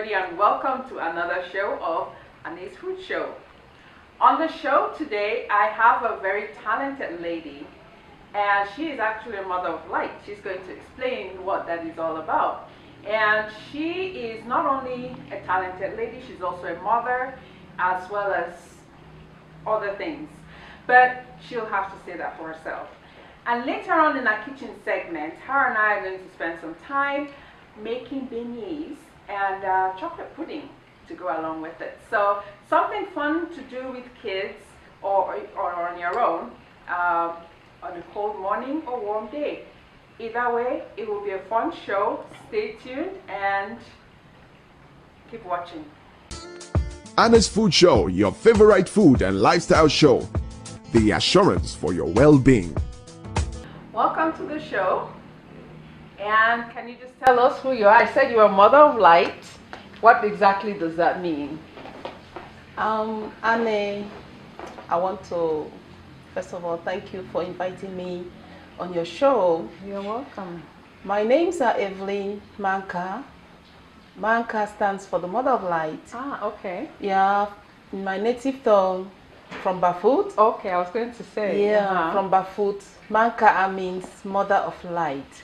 everybody, and welcome to another show of Aneh's Food Show. On the show today, I have a very talented lady, and she is actually a mother of light. She's going to explain what that is all about. And she is not only a talented lady, she's also a mother, as well as other things. But she'll have to say that for herself. And later on in our kitchen segment, her and I are going to spend some time making beignets and chocolate pudding to go along with it. So something fun to do with kids or on your own on a cold morning or warm day. Either way, it will be a fun show. Stay tuned and keep watching. Aneh's Food Show, your favorite food and lifestyle show. The assurance for your well-being. Welcome to the show. And can you just tell us who you are? I said you're a mother of light. What exactly does that mean? Aneh, I want to, first of all, thank you for inviting me on your show. You're welcome. My names are Evelyn Manka. Manka stands for the Mother of Light. Ah, okay. Yeah, in my native tongue, from Bafut. Okay, I was going to say. Yeah, from Bafut. Manka means Mother of Light.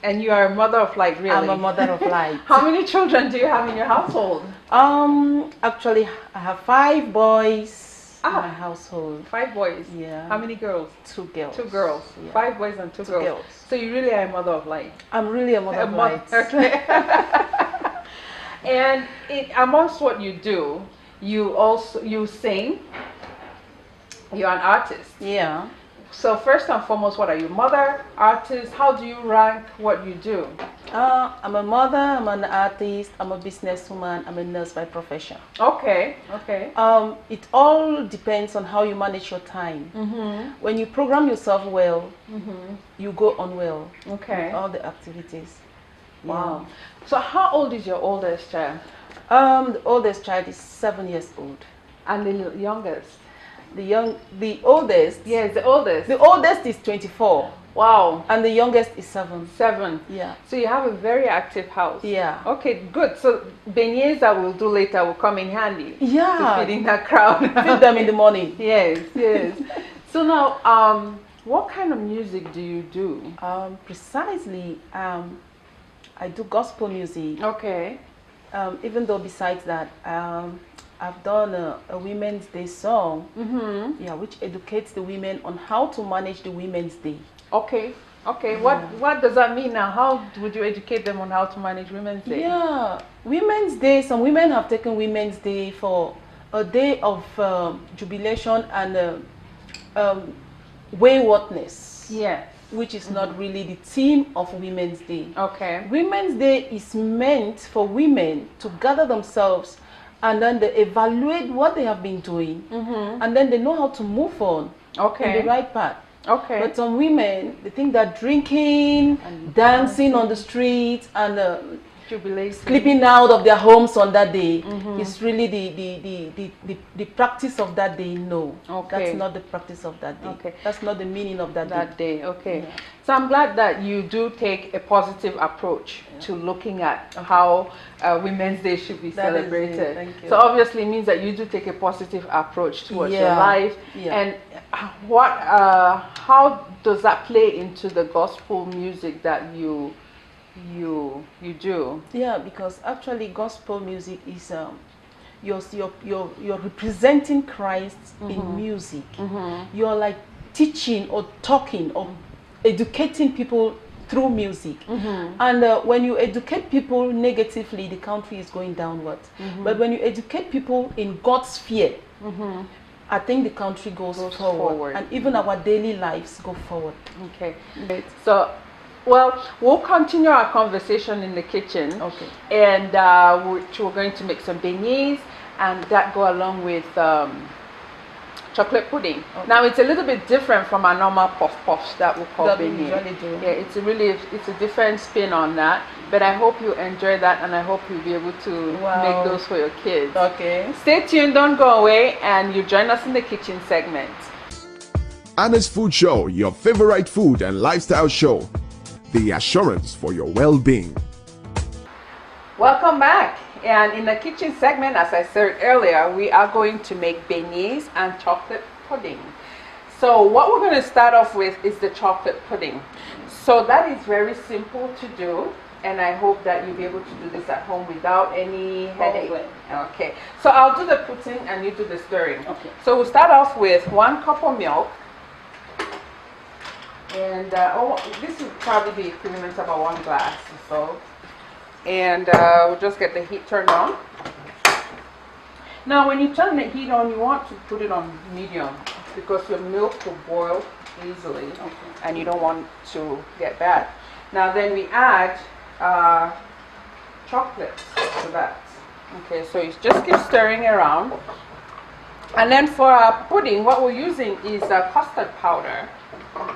And you are a mother of light, really? I'm a mother of light. How many children do you have in your household? Actually, I have 5 boys in my household. 5 boys? Yeah. How many girls? 2 girls. 2 girls. Yeah. 5 boys and 2 girls. So you really are a mother of light? I'm really a mother of light. Okay. And amongst what you do, you sing. You're an artist. Yeah. So first and foremost, what are you? Mother, artist? How do you rank what you do? I'm a mother, I'm an artist, I'm a businesswoman, I'm a nurse by profession. Okay, okay. It all depends on how you manage your time. When you program yourself well, you go on well. Okay. With all the activities. Wow. Yeah. So how old is your oldest child? The oldest child is 7 years old. And the youngest? The oldest? Yes, the oldest. The oldest is 24. Wow. And the youngest is 7. 7. Yeah. So you have a very active house. Yeah. Okay, good. So beignets that we'll do later will come in handy. Yeah. To feed in that crowd. Feed them in the morning. Yes, yes. So now, what kind of music do you do? Precisely, I do gospel music. Okay. Even though besides that, I've done a Women's Day song, yeah, which educates the women on how to manage the Women's Day. Okay, okay. What does that mean now? How would you educate them on how to manage Women's Day? Yeah, Women's Day, some women have taken Women's Day for a day of jubilation and waywardness. Yes. Which is not really the theme of Women's Day. Okay. Women's Day is meant for women to gather themselves and then they evaluate what they have been doing, and then they know how to move on in the right path. Okay. But some women, they think that drinking, and dancing on the streets, and sleeping out of their homes on that day is really the practice of that day. No, that's not the practice of that day. Okay. That's not the meaning of that day. Okay. Yeah. So I'm glad that you do take a positive approach to looking at how Women's Day should be celebrated. Thank you. So obviously it means that you do take a positive approach towards your life. Yeah. And how does that play into the gospel music that you do? Yeah, because actually gospel music is you're representing Christ in music. You're like teaching or talking or educating people through music. And when you educate people negatively, the country is going downward. But when you educate people in God's fear, I think the country goes forward. And even our daily lives go forward. Okay. So, well, we'll continue our conversation in the kitchen. Okay. And we're going to make some beignets and that go along with chocolate pudding. Okay. Now it's a little bit different from our normal puff-puffs that we call beignet. Yeah, it's a different spin on that. But I hope you enjoy that, and I hope you'll be able to make those for your kids. Okay. Stay tuned, don't go away, and you join us in the kitchen segment. Aneh's Food Show, your favorite food and lifestyle show. The assurance for your well-being. Welcome back. And in the kitchen segment, as I said earlier, we are going to make beignets and chocolate pudding. So what we're going to start off with is the chocolate pudding. So that is very simple to do, and I hope that you'll be able to do this at home without any headache. Okay, so I'll do the putting and you do the stirring. Okay. So we'll start off with 1 cup of milk. And this will probably be equivalent to about 1 glass or so. And we'll just get the heat turned on. Now when you turn the heat on, you want to put it on medium because your milk will boil easily, and you don't want to get bad. Now then we add chocolate to that. Okay, so you just keep stirring around. And then for our pudding, what we're using is custard powder,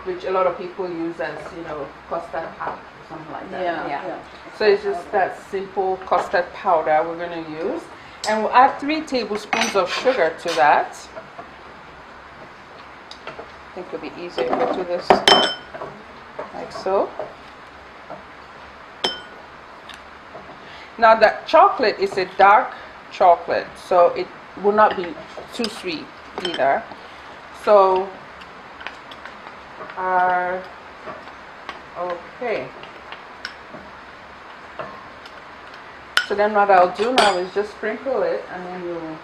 which a lot of people use as, you know, custard powder or something like that. Yeah. So it's just that simple custard powder we're going to use. And we'll add 3 tablespoons of sugar to that. I think it'll be easier if we do this like so. Now the chocolate is a dark chocolate, so it will not be too sweet either. So okay. So then what I'll do now is just sprinkle it, and then you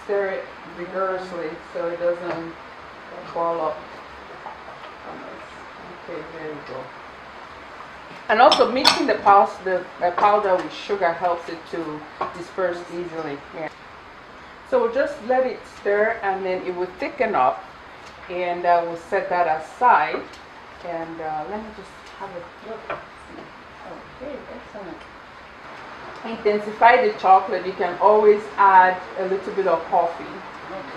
stir it vigorously so it doesn't fall up. Okay, there you go. And also mixing the powder with sugar helps it to disperse easily. Yeah. So we'll just let it stir, and then it will thicken up, and we'll set that aside. And let me just have a look. Okay, excellent. Intensify the chocolate. You can always add a little bit of coffee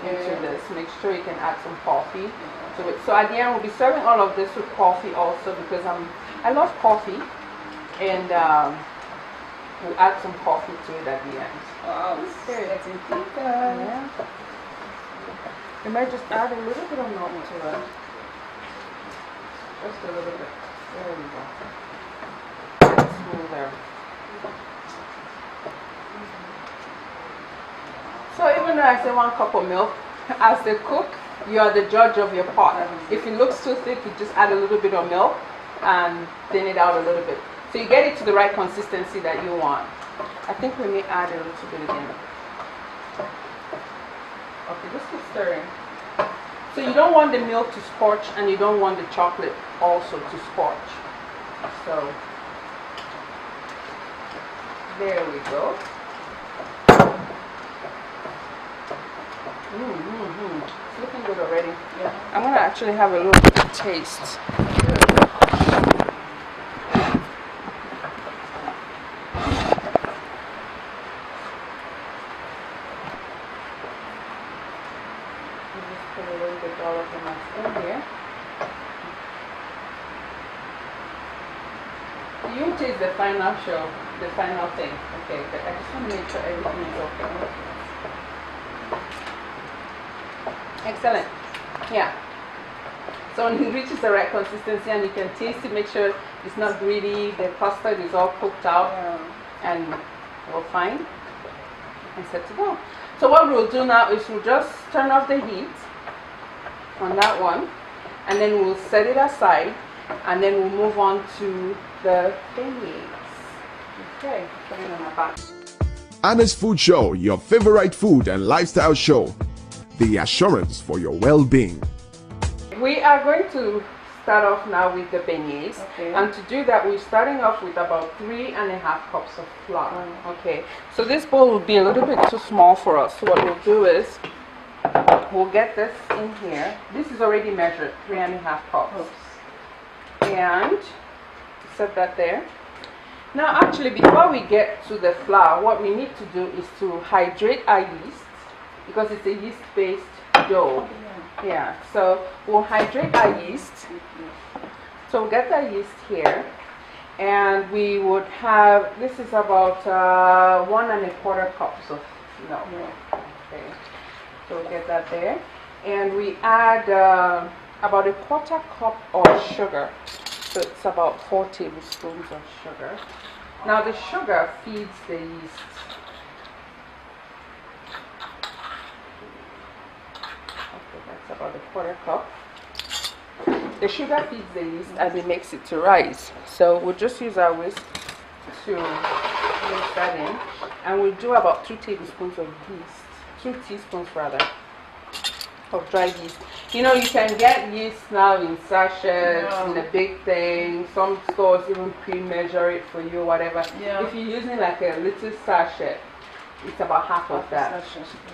into this. Make sure you can add some coffee to it. So at the end, we'll be serving all of this with coffee also, because I love coffee, and we'll add some coffee to it at the end. Wow, this is getting thicker. Yeah. You might just add a little bit of milk to it. Just a little bit. There we go. It's smoother. So even though I say 1 cup of milk, as the cook, you are the judge of your pot. If it looks too thick, you just add a little bit of milk and thin it out a little bit. So you get it to the right consistency that you want. I think we may add a little bit again. Okay, just keep stirring. So you don't want the milk to scorch, and you don't want the chocolate also to scorch. So there we go. It's looking good already. Yeah. I'm going to actually have a little bit of taste. Just put a little bit all of the nuts in here. You taste the final show, the final thing. Okay, but I just want to make sure everything is okay. Excellent. Yeah. So when it reaches the right consistency and you can taste it, make sure it's not greedy, the custard is all cooked out, and we're fine and set to go. So what we'll do now is we'll just turn off the heat on that one, and then we'll set it aside, and then we'll move on to the beignets. Okay, put it on our back. Aneh's Food Show, your favorite food and lifestyle show. The assurance for your well-being. We are going to start off now with the beignets, and to do that we're starting off with about 3.5 cups of flour. Okay, so this bowl will be a little bit too small for us. So what we'll do is we'll get this in here. This is already measured, 3.5 cups. And set that there. Now actually, before we get to the flour, what we need to do is to hydrate our yeast, because it's a yeast-based dough. Yeah, so we'll hydrate our yeast. So we'll get our yeast here, and we would have, this is about 1.25 cups of milk. Okay, so we'll get that there, and we add about 1/4 cup of sugar. So it's about 4 tablespoons of sugar. Now the sugar feeds the yeast about a quarter cup. The sugar feeds the yeast and it makes it to rise. So we'll just use our whisk to mix that in. And we'll do about 2 tablespoons of yeast. 2 teaspoons rather of dry yeast. You know, you can get yeast now in sachets, in a big thing. Some stores even pre-measure it for you, whatever. If you're using like a little sachet, it's about half of that.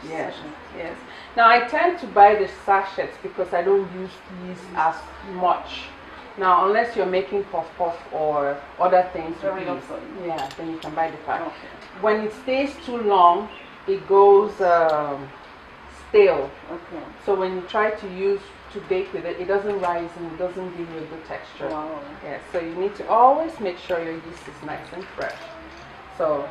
Yes, yes. Now I tend to buy the sachets because I don't use yeast as much. Now, unless you're making puff-puff or other things with yeast, yeah, then you can buy the pack. Okay. When it stays too long, it goes stale. Okay. So when you try to bake with it, it doesn't rise and it doesn't give you a good texture. Wow. Yeah, so you need to always make sure your yeast is nice and fresh. So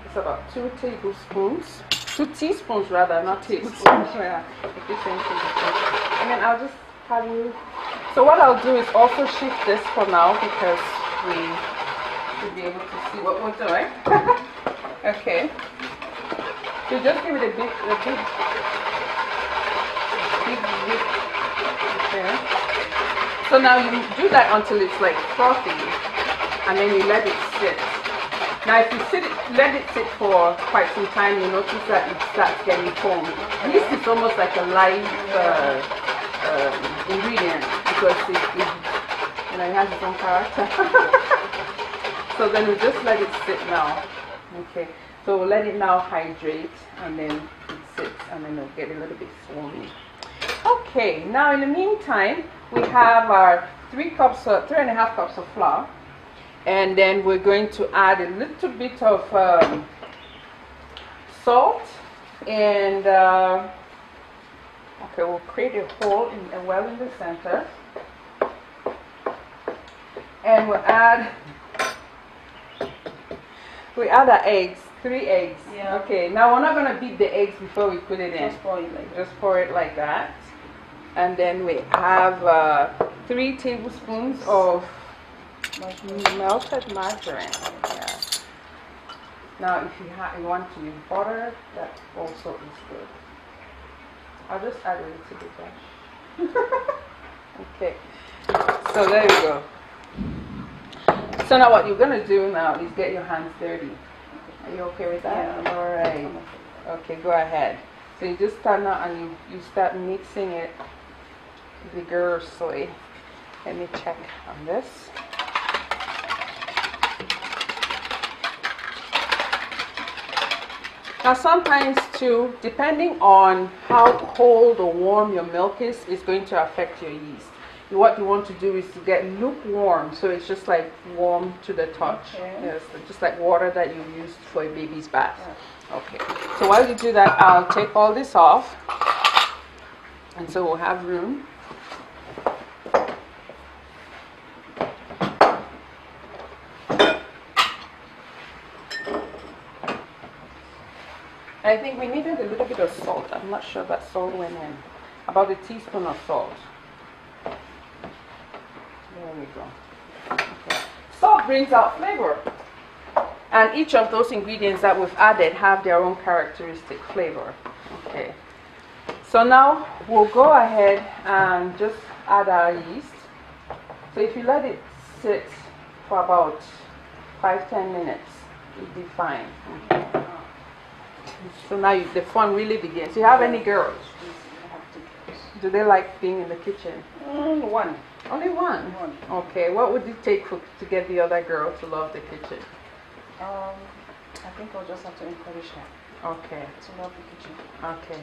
it's about 2 tablespoons. 2 teaspoons rather, not tablespoons. Yeah. And then I'll just have you. So what I'll do is also shift this for now because we should be able to see what we're doing. Okay. So just give it a big whip. Okay. So now you do that until it's like frothy, and then you let it sit. Now if you let it sit for quite some time, you notice that it starts getting foam. Yeast is almost like a live ingredient because it has its own character. So then we just let it sit now. Okay. So we'll let it now hydrate and then it sits and then it'll get a little bit foamy. Okay, now in the meantime, we have our 3.5 cups of flour. And then we're going to add a little bit of salt and okay, we'll create a hole in the center. And we'll add our eggs. 3 eggs. Yeah. Okay, now we're not going to beat the eggs before we put it in. Just pour it like that. And then we have 3 tablespoons of melted margarine. Yeah. Now if you want to use butter, that also is good. I'll just add a little bit. Okay. So there you go. So now what you're going to do now is get your hands dirty. Are you okay with that? Yeah. All right. Okay, go ahead. So you just start now and you start mixing it vigorously. Let me check on this. Now sometimes too, depending on how cold or warm your milk is going to affect your yeast. What you want to do is to get lukewarm, so it's just like warm to the touch. Okay. Yes, just like water that you use for a baby's bath. Yeah. Okay. So while you do that, I'll take all this off, and so we'll have room. I think we needed a little bit of salt. I'm not sure that salt went in. About a teaspoon of salt. There we go. Okay. Salt brings out flavor. And each of those ingredients that we've added have their own characteristic flavor. Okay. So now we'll go ahead and just add our yeast. So if you let it sit for about 5-10 minutes, it'll be fine. Okay. So now the fun really begins. Do you have any girls? Do they like being in the kitchen? One. Only one? Okay. What would it take to get the other girl to love the kitchen? I think I'll just have to encourage her. Okay. To love the kitchen. Okay.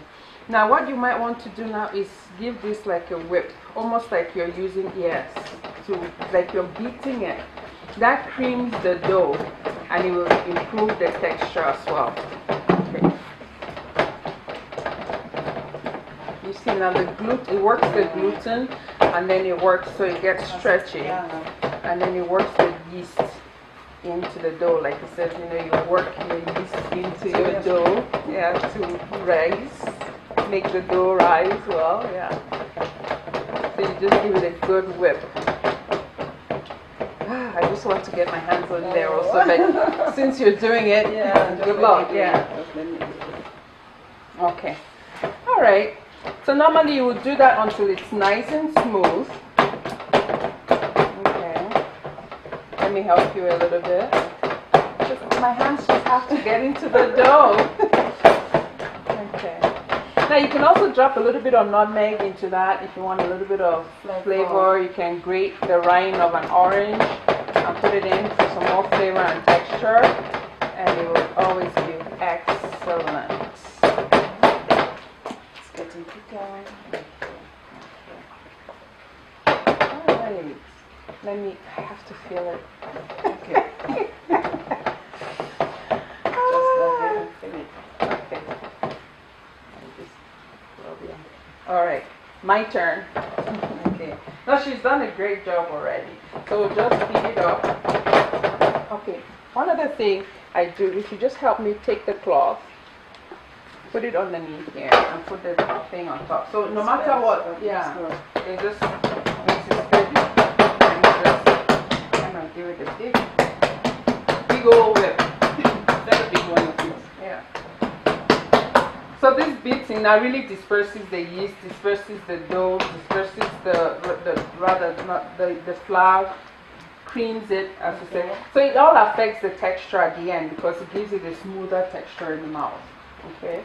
Now what you might want to do now is give this like a whip. Almost like you're using, yes, like you're beating it. That creams the dough and it will improve the texture as well. Okay. You see now it works the gluten and then it works so it gets stretchy. And then it works the yeast into the dough. Like it says, you work your yeast into your dough, yeah, to rise, make the dough rise well, yeah. So you just give it a good whip. I just want to get my hands on there also, but since you're doing it, good luck, yeah. Okay. All right. So normally you would do that until it's nice and smooth. Okay. Let me help you a little bit. My hands just have to get into the dough. Okay. Now you can also drop a little bit of nutmeg into that if you want a little bit of flavor. You can grate the rind of an orange and put it in for some more flavor and texture, and it will always be excellent. It's getting thicker. All right. I have to feel it. Okay. All right, my turn. Okay. Now she's done a great job already. So we'll just speed it up. Okay. One other thing I do, if you just help me take the cloth, put it underneath here, and put the thing on top. So no matter what, yeah, it just makes it steady. And you just kind of give it a big old whip. That's a big one of these. Yeah. So this beating now really disperses the yeast, disperses the dough, disperses the flour, creams it, as you say. So it all affects the texture at the end because it gives it a smoother texture in the mouth. Okay.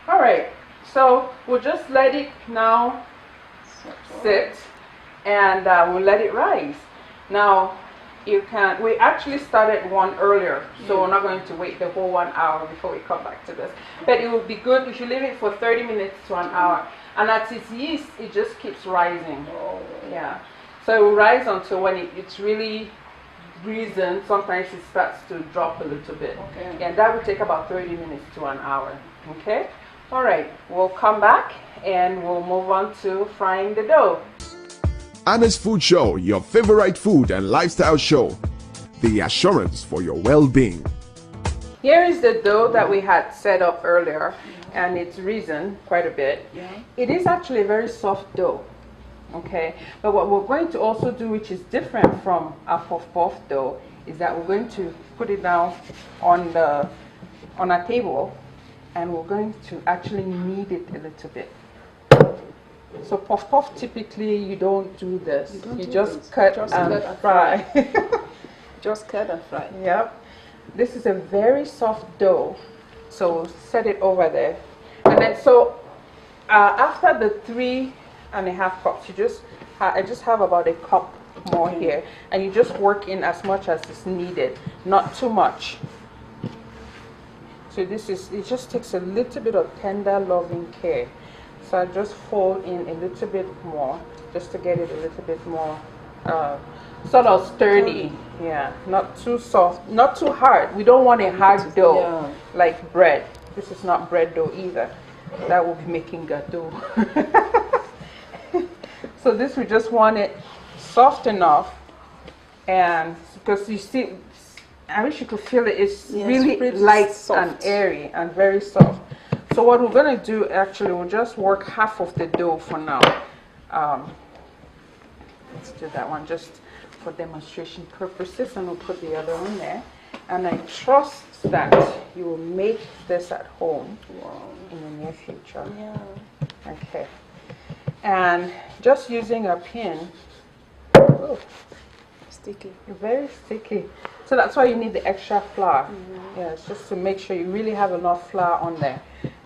All right. So we'll just let it now sit, and we'll let it rise. Now you can. We actually started one earlier, so we're not going to wait the whole 1 hour before we come back to this. But it would be good. We should leave it for 30 minutes to an hour, and at its yeast, it just keeps rising. Yeah. So it will rise until when it's really reason. Sometimes it starts to drop a little bit. Okay. And that will take about 30 minutes to an hour. Okay. All right. We'll come back and we'll move on to frying the dough. Aneh's Food Show, your favorite food and lifestyle show. The assurance for your well-being. Here is the dough that we had set up earlier, and it's risen quite a bit. Yeah. It is actually a very soft dough. Okay, but what we're going to also do, which is different from our puff dough, is that we're going to put it down on a table, and we're going to actually knead it a little bit. So puff typically you don't do this. You just cut and fry. Just cut and fry. Yep. This is a very soft dough, so we'll set it over there, and then so after the 3.5 cups, I just have about a cup more here, and you just work in as much as is needed, not too much. So it just takes a little bit of tender loving care. So I just fold in a little bit more, just to get it a little bit more sort of sturdy. Yeah, not too soft, not too hard. We don't want a hard dough like bread. This is not bread dough either. That will be making gâteau. So this, we just want it soft enough, and because you see, I wish you could feel it. It's really light and airy and very soft. So what we're going to do, actually, we'll just work half of the dough for now. Let's do that one just for demonstration purposes, and we'll put the other one there. And I trust that you will make this at home in the near future. Yeah. Okay. And just using a pin. Oh, sticky. Very sticky. So that's why you need the extra flour. Yeah, it's just to make sure you really have enough flour on there.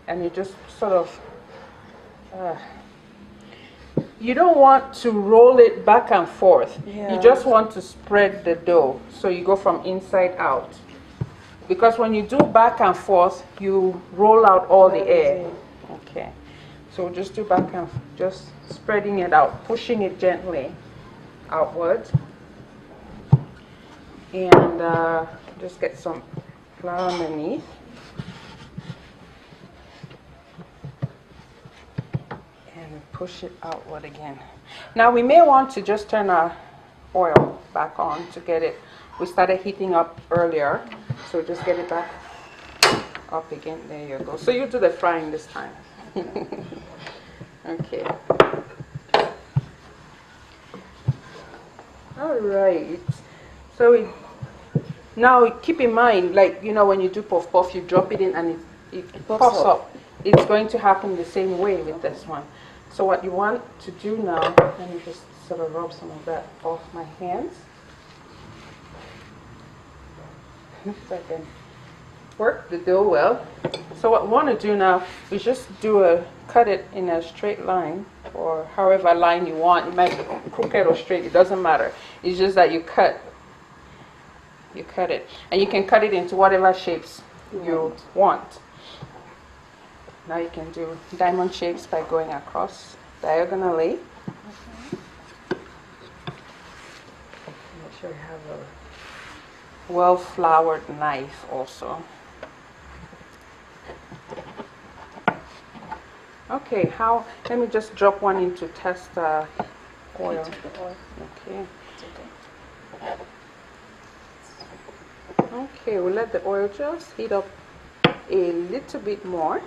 And you just sort of, you don't want to roll it back and forth. Yeah. You just want to spread the dough. So you go from inside out. Because when you do back and forth, you roll out all the air. Okay. So we'll just do back and forth, just spreading it out, pushing it gently outwards. And just get some flour underneath. And push it outward again. Now we may want to just turn our oil back on to get it. We started heating up earlier, so just get it back up again. There you go. So you do the frying this time. Okay. All right. So now keep in mind, like, you know, when you do puff, you drop it in and it pops up. it's going to happen the same way with this one. So what you want to do now, let me just sort of rub some of that off my hands. So I can work the dough well. So what we want to do now is just cut it in a straight line, or however line you want. It might be crooked or straight, it doesn't matter. It's just that you cut it, and you can cut it into whatever shapes you want. Now you can do diamond shapes by going across diagonally. Make sure you have a well-floured knife also. Okay, let me just drop one in to test the oil. Okay. Okay, we'll let the oil just heat up a little bit more.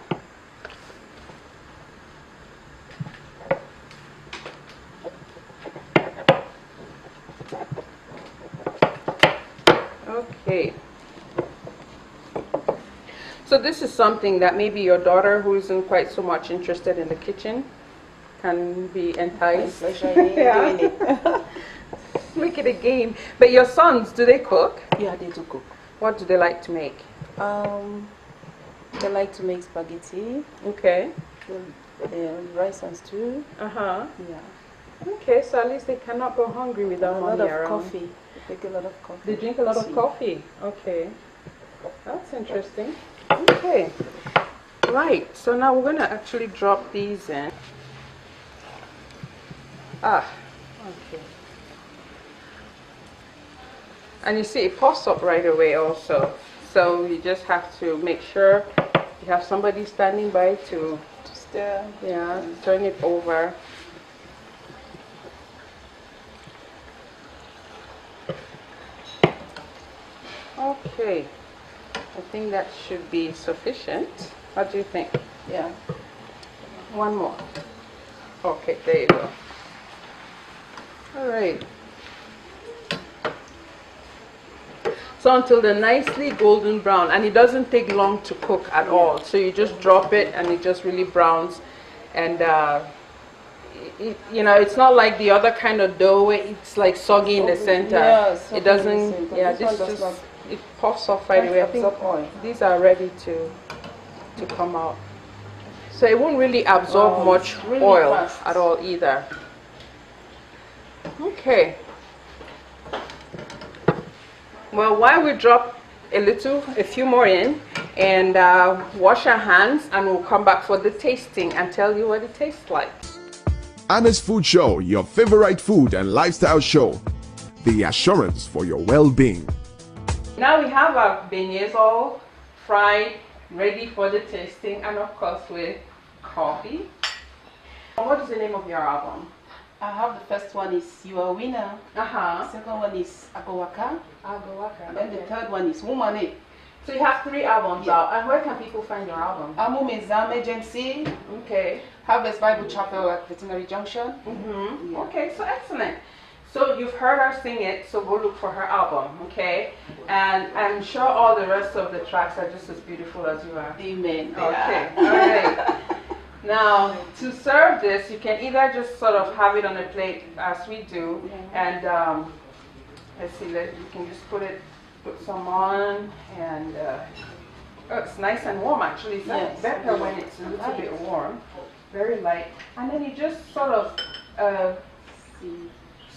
Okay. So this is something that maybe your daughter, who isn't quite so much interested in the kitchen, can be enticed. Yeah. Make it a game. But your sons, do they cook? Yeah, they do cook. What do they like to make? They like to make spaghetti. Okay. Rice and stew. Uh-huh. Yeah. Okay, so at least they cannot go hungry without money around. A lot of coffee. They drink a lot of coffee. They drink a lot of coffee. Okay. That's interesting. Okay. Right. So now we're going to actually drop these in. Okay. And you see, it pops up right away also. So you just have to make sure you have somebody standing by to stir. Yeah, turn it over. Okay. I think that should be sufficient. What do you think? Yeah. One more. Okay, there you go. All right. So until they're nicely golden brown, and it doesn't take long to cook at all. So you just drop it and it just really browns. And you know, it's not like the other kind of dough where it's like soggy in the center. Yeah, it doesn't. Yeah, this just it puffs off right away. I think these are ready to come out. So it won't really absorb much really oil at all either. Okay. Well, while we drop a few more in and wash our hands, and we'll come back for the tasting and tell you what it tastes like. Aneh's Food Show, your favorite food and lifestyle show. The assurance for your well-being. Now we have our beignets all fried, ready for the tasting, and of course with coffee. What is the name of your album? I have the first one is You Are a Winner. Uh-huh. The second one is Agowaka. Agowaka. And then the third one is Woman. So you have 3 albums out. And where can people find your album? Album is Agency. Okay. Harvest Bible Chapel at Veterinary Junction. Mm-hmm. Yeah. Okay, so excellent. So you've heard her sing it, so go look for her album, okay? And I'm sure all the rest of the tracks are just as beautiful as you are. Amen. Okay, all right. Now, to serve this, you can either just sort of have it on a plate as we do, and let's see, you can just put some on, and oh, it's nice and warm actually. It's better when it's a little bit warm, very light. And then you just sort of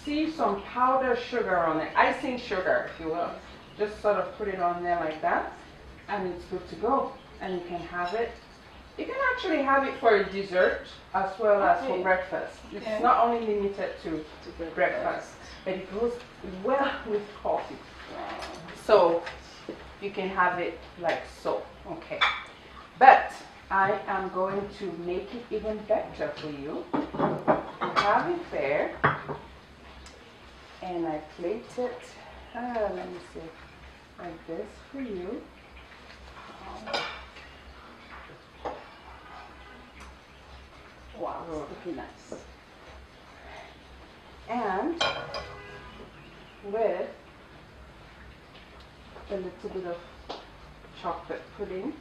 see some powdered sugar on it, icing sugar, if you will. Just sort of put it on there like that, and it's good to go. And you can have it. You can actually have it for a dessert as well as for breakfast. It's not only limited to breakfast, but it goes well with coffee. So you can have it like so, okay. But I am going to make it even better for you. I have it there, and I plate it, let me see, like this for you. Wow, it's looking nice. And with a little bit of chocolate pudding.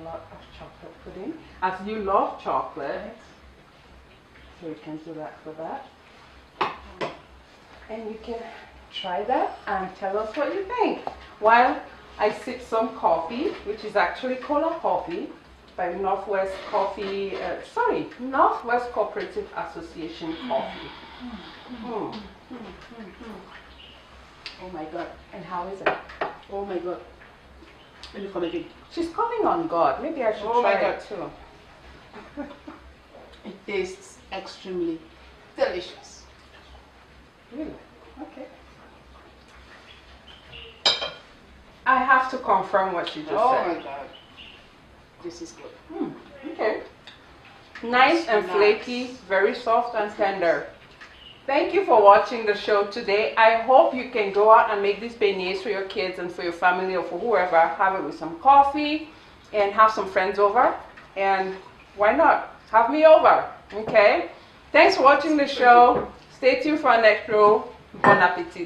lot of chocolate pudding, as you love chocolate. So you can do that for that. And you can try that and tell us what you think. While I sip some coffee, which is actually Cola Coffee by Northwest Cooperative Association Coffee. Oh my God, and how is it? Oh my God. Let me come again. She's calling on God. Maybe I should try it too. It tastes extremely delicious. Really? Okay. I have to confirm what she just said. Oh my God. This is good. Okay. Nice and flaky, very soft and tender. Thank you for watching the show today. I hope you can go out and make these beignets for your kids and for your family or for whoever. Have it with some coffee and have some friends over. And why not? Have me over. Okay? Thanks for watching the show. Stay tuned for our next show. Bon appetit.